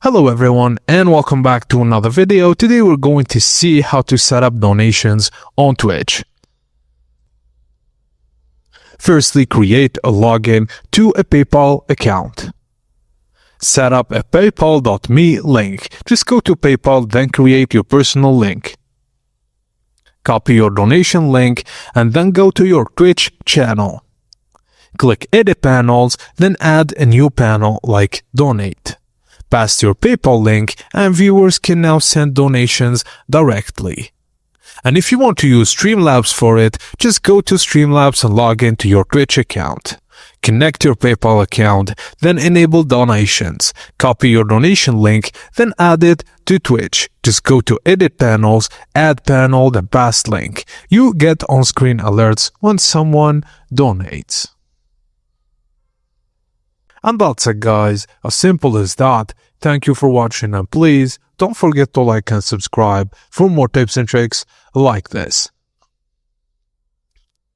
Hello everyone and welcome back to another video. Today we're going to see how to set up donations on Twitch. Firstly, create a login to a PayPal account. Set up a paypal.me link. Just go to PayPal, then create your personal link. Copy your donation link and then go to your Twitch channel. Click Edit Panels, then add a new panel like Donate. Paste your PayPal link and viewers can now send donations directly. And if you want to use Streamlabs for it, just go to Streamlabs and log into your Twitch account. Connect your PayPal account, then enable donations. Copy your donation link, then add it to Twitch. Just go to Edit Panels, Add Panel, then Paste Link. You get on-screen alerts when someone donates. And that's it guys, as simple as that. Thank you for watching and please don't forget to like and subscribe for more tips and tricks like this.